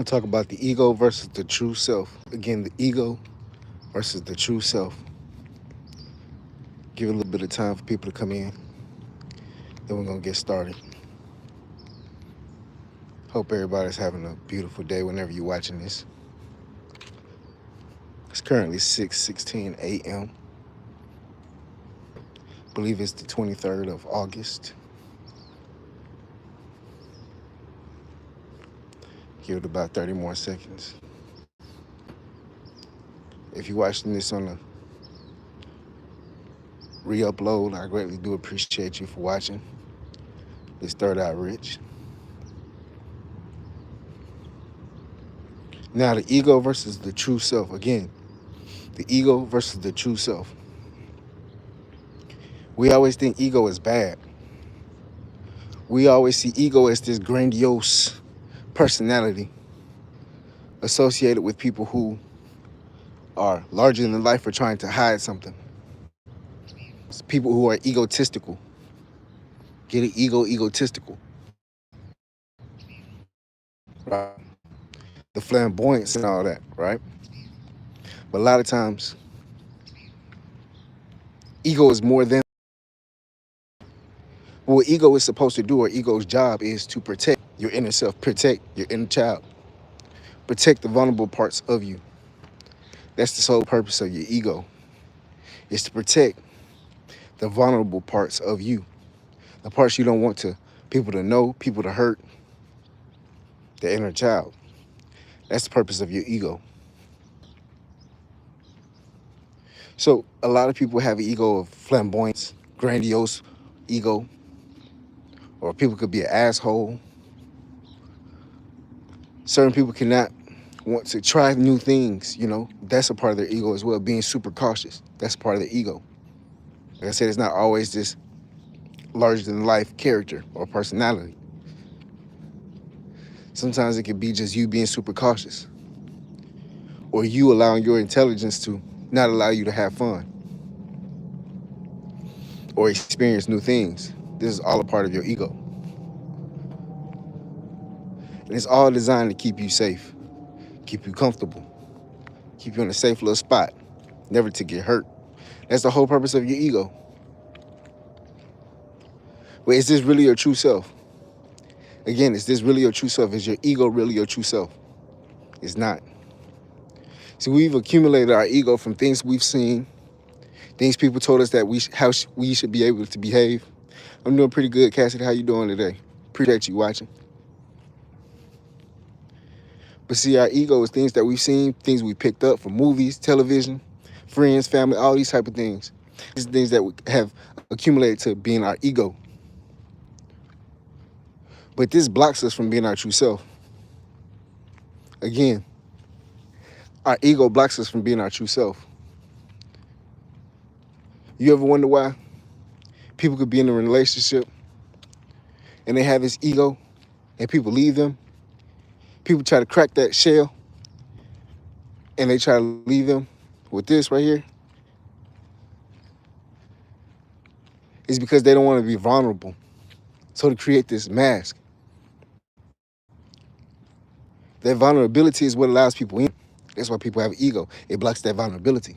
We'll talk about the ego versus the true self. Again, the ego versus the true self. Give it a little bit of time for people to come in. Then we're gonna get started. Hope everybody's having a beautiful day whenever you're watching this. It's currently 6:16 a.m. I believe it's the 23rd of August. Give it about 30 more seconds. If you're watching this on a re-upload, I greatly do appreciate you for watching. This Third Eye Rich. Now, the ego versus the true self. Again, the ego versus the true self. We always think ego is bad. We always see ego as this grandiose personality associated with people who are larger than life or trying to hide something. It's people who are egotistical. Get it? Egotistical. Right? The flamboyance and all that, right? But a lot of times, ego is more than what ego is supposed to do, or ego's job is to protect your inner self, protect your inner child, protect the vulnerable parts of you. That's the sole purpose of your ego, is to protect the vulnerable parts of you, the parts you don't want people to know, people to hurt, the inner child. That's the purpose of your ego. So a lot of people have an ego of flamboyance, grandiose ego, or people could be an asshole. Certain people cannot want to try new things, that's a part of their ego as well. Being super cautious, that's part of their ego. Like I said, it's not always this larger than life character or personality. Sometimes it could be just you being super cautious, or you allowing your intelligence to not allow you to have fun or experience new things. This is all a part of your ego. And it's all designed to keep you safe, keep you comfortable, keep you in a safe little spot, never to get hurt. That's the whole purpose of your ego. But is this really your true self? Again, is this really your true self? Is your ego really your true self? It's not. See, we've accumulated our ego from things we've seen, things people told us that how we should be able to behave. I'm doing pretty good, Cassidy. How you doing today? Appreciate you watching. But see, our ego is things that we've seen, things we picked up from movies, television, friends, family, all these type of things. These are things that we have accumulated to being our ego. But this blocks us from being our true self. Again, our ego blocks us from being our true self. You ever wonder why people could be in a relationship and they have this ego and people leave them? People try to crack that shell and they try to leave them with this right here. It's because they don't want to be vulnerable. So to create this mask, that vulnerability is what allows people in. That's why people have ego. It blocks that vulnerability.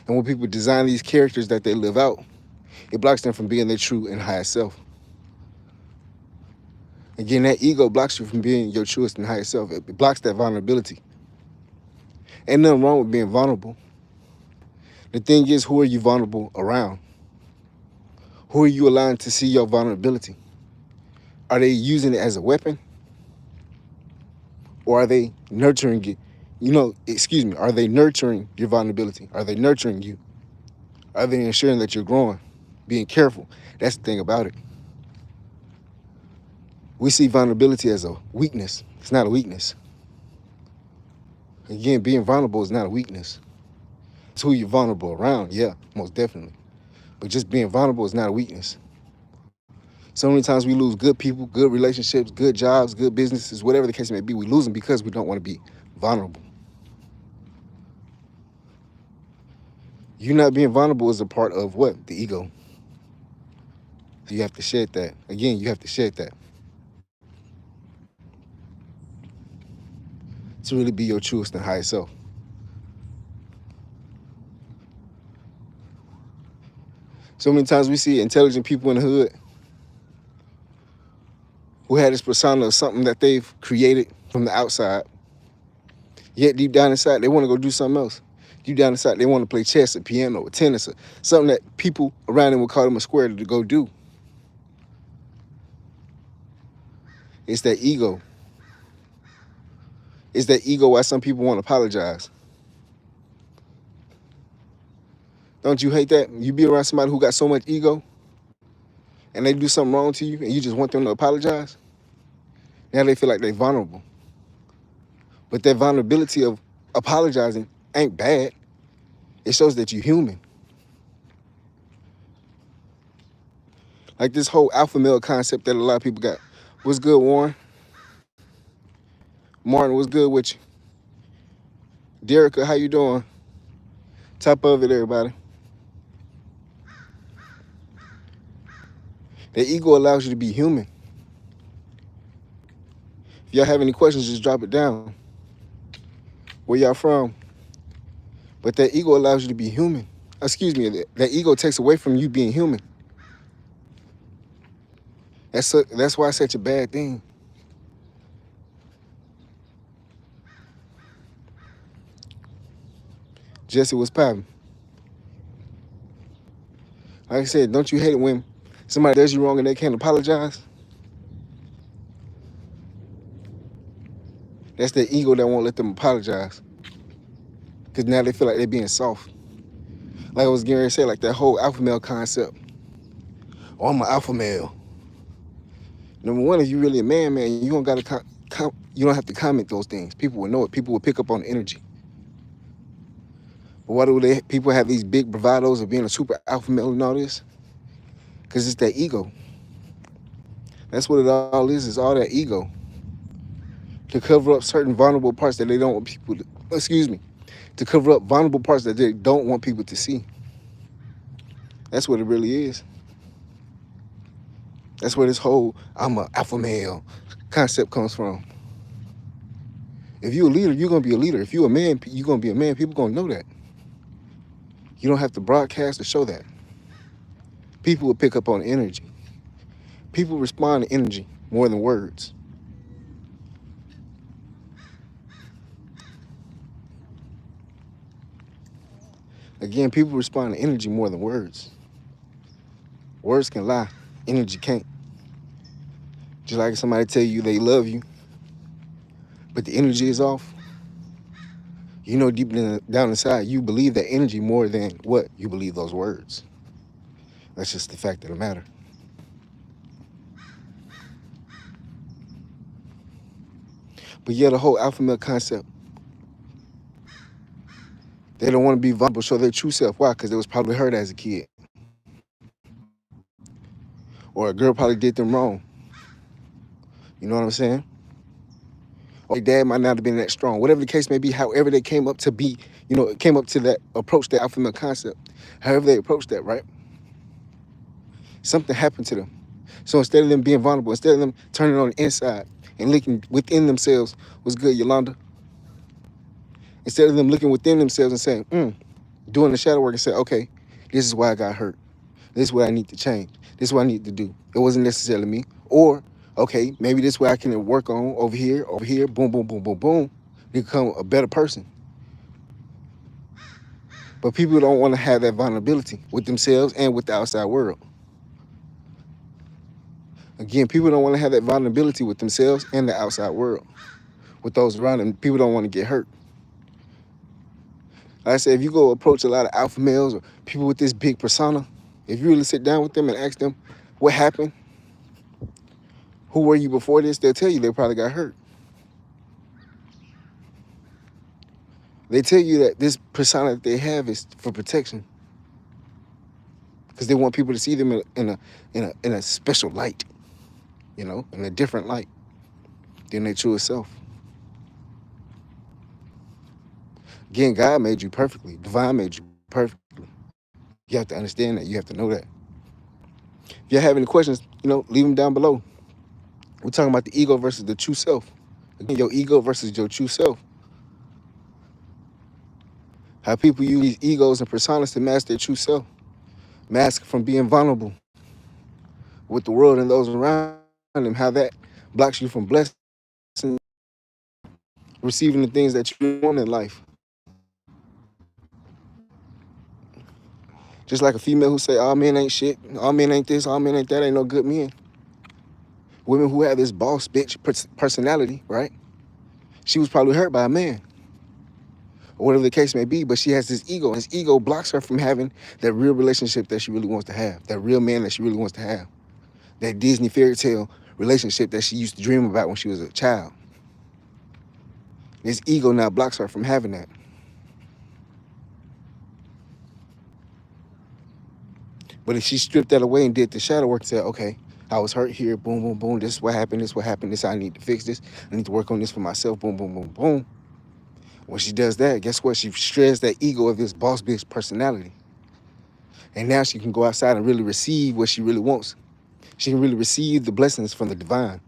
And when people design these characters that they live out, it blocks them from being their true and highest self. Again, that ego blocks you from being your truest and highest self. It blocks that vulnerability. Ain't nothing wrong with being vulnerable. The thing is, who are you vulnerable around? Who are you allowing to see your vulnerability? Are they using it as a weapon? Or are they nurturing it? Are they nurturing your vulnerability? Are they nurturing you? Are they ensuring that you're growing? Being careful. That's the thing about it. We see vulnerability as a weakness. It's not a weakness. Again, being vulnerable is not a weakness. It's who you're vulnerable around, yeah, most definitely. But just being vulnerable is not a weakness. So many times we lose good people, good relationships, good jobs, good businesses, whatever the case may be. We lose them because we don't want to be vulnerable. You not being vulnerable is a part of what? The ego. So you have to shed that. Again, you have to shed that. to really be your truest and highest self. So many times we see intelligent people in the hood who had this persona of something that they've created from the outside, yet deep down inside they want to go do something else. Deep down inside they want to play chess or piano or tennis or something that people around them would call them a square to go do. It's that ego. It's that ego why some people want to apologize. Don't you hate that? You be around somebody who got so much ego and they do something wrong to you and you just want them to apologize? Now they feel like they're vulnerable. But that vulnerability of apologizing ain't bad. It shows that you're human. Like this whole alpha male concept that a lot of people got. What's good, Warren? Martin, what's good with you? Derica, how you doing? Top of it, everybody. The ego allows you to be human. If y'all have any questions, just drop it down. Where y'all from? But that ego allows you to be human. Excuse me, that ego takes away from you being human. That's why it's such a bad thing. Jesse was popping. Like I said, don't you hate it when somebody does you wrong and they can't apologize? That's the ego that won't let them apologize. Because now they feel like they're being soft. Like I was getting ready to say, like that whole alpha male concept. Oh, I'm an alpha male. Number one, if you're really a man, you don't gotta you don't have to comment those things. People will know it. People will pick up on the energy. But why do people have these big bravados of being a super alpha male and all this? Because it's that ego. That's what it all is all that ego. To cover up certain vulnerable parts that they don't want people to, to cover up vulnerable parts that they don't want people to see. That's what it really is. That's where this whole I'm an alpha male concept comes from. If you're a leader, you're going to be a leader. If you're a man, you're going to be a man. People going to know that. You don't have to broadcast or show that. People will pick up on energy. People respond to energy more than words. Again, people respond to energy more than words. Words can lie. Energy can't. Just like somebody tell you they love you, but the energy is off. You know deep down inside, you believe that energy more than what? You believe those words. That's just the fact of the matter. But yeah, the whole alpha male concept, they don't want to be vulnerable, show their true self. Why? Because they was probably hurt as a kid. Or a girl probably did them wrong. You know what I'm saying? Or their dad might not have been that strong. Whatever the case may be, however they came up to be, came up to that approach, that alpha male concept. However they approached that, right? Something happened to them. So instead of them being vulnerable, instead of them turning on the inside and looking within themselves, what's good, Yolanda? Instead of them looking within themselves and saying, doing the shadow work and saying, okay, this is why I got hurt. This is what I need to change. This is what I need to do. It wasn't necessarily me. Or, okay, maybe this way I can work on over here, boom, boom, boom, boom, boom, become a better person. But people don't want to have that vulnerability with themselves and with the outside world. Again, people don't want to have that vulnerability with themselves and the outside world. With those around them, people don't want to get hurt. Like I said, if you go approach a lot of alpha males or people with this big persona, if you really sit down with them and ask them what happened, who were you before this, they'll tell you they probably got hurt. They tell you that this persona that they have is for protection, because they want people to see them in a special light, in a different light than their true self. Again, God made you perfectly. Divine made you perfectly. You have to understand that. You have to know that. If you have any questions, leave them down below. We're talking about the ego versus the true self. Again, your ego versus your true self. How people use these egos and personas to mask their true self, mask from being vulnerable with the world and those around them. How that blocks you from blessing, receiving the things that you really want in life. Just like a female who say, all men ain't shit, all men ain't this, all men ain't that, ain't no good men. Women who have this boss bitch personality, right? She was probably hurt by a man, or whatever the case may be, but she has this ego, and this ego blocks her from having that real relationship that she really wants to have, that real man that she really wants to have, that Disney fairy tale relationship that she used to dream about when she was a child. This ego now blocks her from having that. But if she stripped that away and did the shadow work, said, okay, I was hurt here, boom, boom, boom, this is what happened, this is what happened, this I need to fix this, I need to work on this for myself, boom, boom, boom, boom. When she does that, guess what? She shreds that ego of this boss bitch personality. And now she can go outside and really receive what she really wants. She can really receive the blessings from the divine.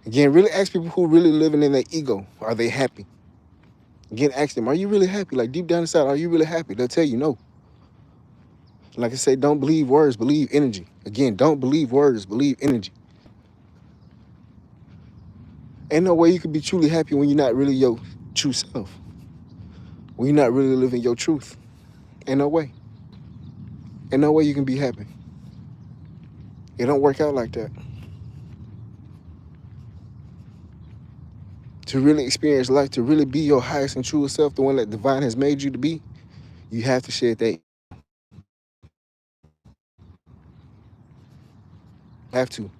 Again, really ask people who really living in their ego. Are they happy? Again, ask them, are you really happy? Like deep down inside, are you really happy? They'll tell you no. Like I say, don't believe words, believe energy. Again, don't believe words, believe energy. Ain't no way you can be truly happy when you're not really your true self. When you're not really living your truth. Ain't no way. Ain't no way you can be happy. It don't work out like that. To really experience life, to really be your highest and truest self, the one that divine has made you to be, you have to shed that. Have to.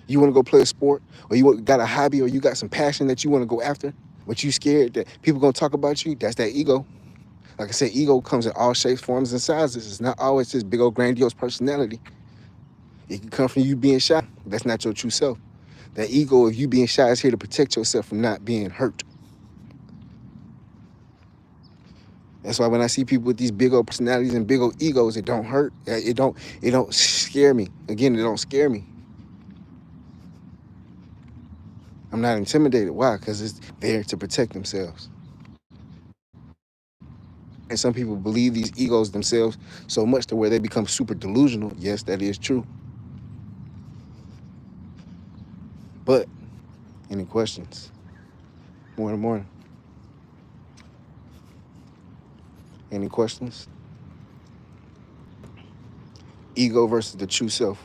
You want to go play a sport, or you got a hobby, or you got some passion that you want to go after, but you scared that people gonna talk about you. That's that ego. Like I said, ego comes in all shapes, forms, and sizes. It's not always this big old grandiose personality. It can come from you being shy. That's not your true self. That ego of you being shy is here to protect yourself from not being hurt. That's why when I see people with these big old personalities and big old egos, it don't hurt. It don't scare me. Again, it don't scare me. I'm not intimidated. Why? Because it's there to protect themselves. And some people believe these egos themselves so much to where they become super delusional. Yes, that is true. But any questions? Morning. Any questions? Ego versus the true self.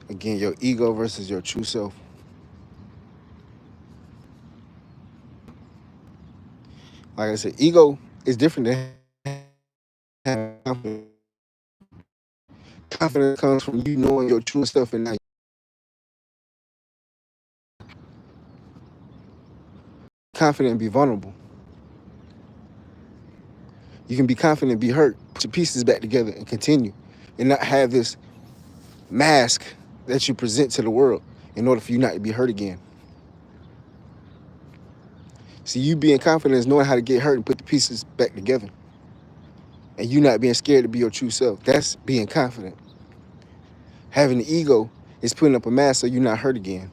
Again, your ego versus your true self. Like I said, ego is different than confidence. Confidence comes from you knowing your true self and not confident and be vulnerable. You can be confident and be hurt, put your pieces back together and continue, and not have this mask that you present to the world in order for you not to be hurt again. See, you being confident is knowing how to get hurt and put the pieces back together. And you not being scared to be your true self. That's being confident. Having the ego is putting up a mask so you're not hurt again.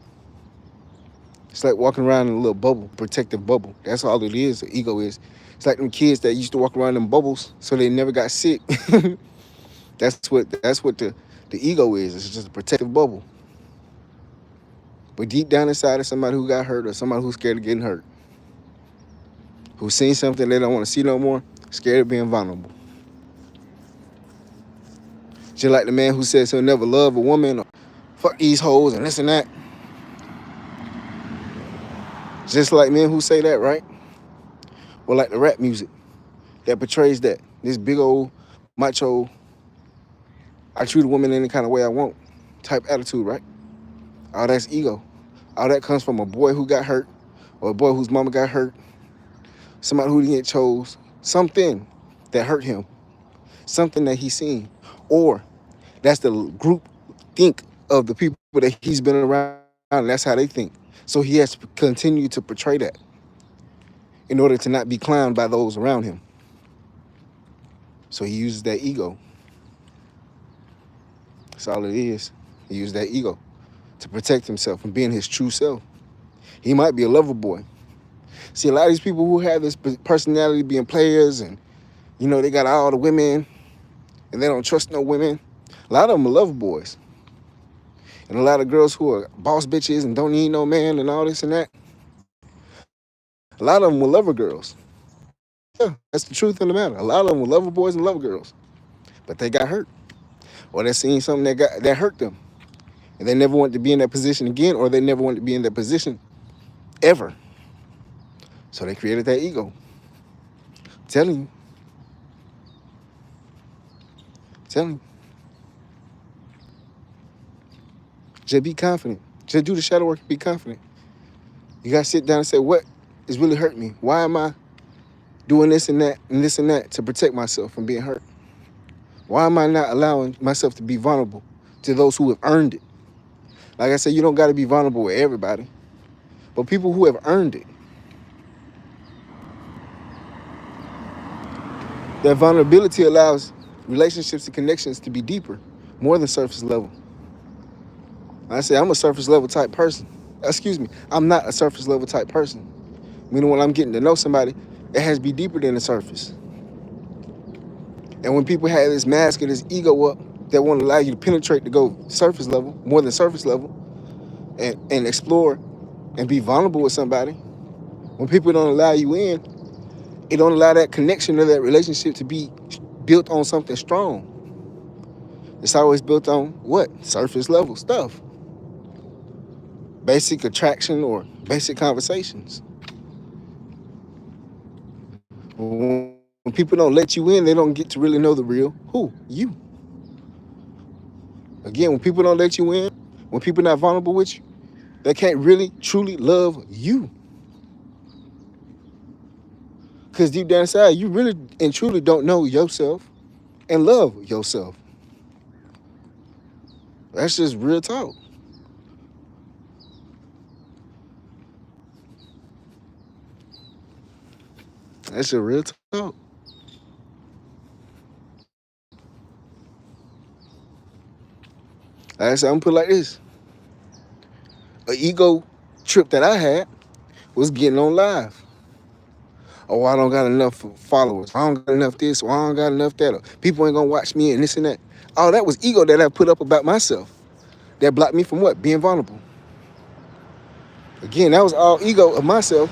It's like walking around in a little bubble, protective bubble. That's all it is, the ego is. It's like them kids that used to walk around in bubbles so they never got sick. That's what the ego is. It's just a protective bubble. But deep down inside is somebody who got hurt or somebody who's scared of getting hurt. Who's seen something they don't want to see no more, scared of being vulnerable. Just like the man who says he'll never love a woman or fuck these hoes and this and that. Just like men who say that, right? Or like the rap music that portrays that. This big old macho, I treat a woman any kind of way I want type attitude, right? All that's ego. All that comes from a boy who got hurt or a boy whose mama got hurt. Somebody who didn't get chose. Something that hurt him. Something that he's seen. Or that's the group think of the people that he's been around, and that's how they think. So he has to continue to portray that in order to not be clowned by those around him. So he uses that ego. That's all it is. He uses that ego to protect himself from being his true self. He might be a lover boy. See, a lot of these people who have this personality being players and, you know, they got all the women and they don't trust no women. A lot of them are lover boys. And a lot of girls who are boss bitches and don't need no man and all this and that. A lot of them were lover girls. Yeah, that's the truth of the matter. A lot of them were lover boys and lover girls. But they got hurt. Or they seen something that hurt them. And they never wanted to be in that position again, or they never wanted to be in that position ever. So they created that ego. I'm telling you. Just be confident. Just do the shadow work and be confident. You gotta sit down and say, what is really hurting me? Why am I doing this and that to protect myself from being hurt? Why am I not allowing myself to be vulnerable to those who have earned it? Like I said, you don't gotta be vulnerable with everybody, but people who have earned it. That vulnerability allows relationships and connections to be deeper, more than surface level. I say I'm a surface level type person. Excuse me, I'm not a surface level type person. Meaning when I'm getting to know somebody, it has to be deeper than the surface. And when people have this mask or this ego up that won't allow you to penetrate to go surface level, more than surface level, and explore and be vulnerable with somebody, when people don't allow you in, it don't allow that connection or that relationship to be built on something strong. It's always built on what? Surface level stuff. Basic attraction or basic conversations. When people don't let you in, they don't get to really know the real who? You. Again, when people don't let you in, when people not vulnerable with you, they can't really, truly love you. Because deep down inside, you really and truly don't know yourself and love yourself. That's just real talk. That's just real talk. Like I said, I'm put it like this. An ego trip that I had was getting on live. Oh, I don't got enough followers. I don't got enough this, or I don't got enough that. Or people ain't gonna watch me and this and that. Oh, that was ego that I put up about myself. That blocked me from what? Being vulnerable. Again, that was all ego of myself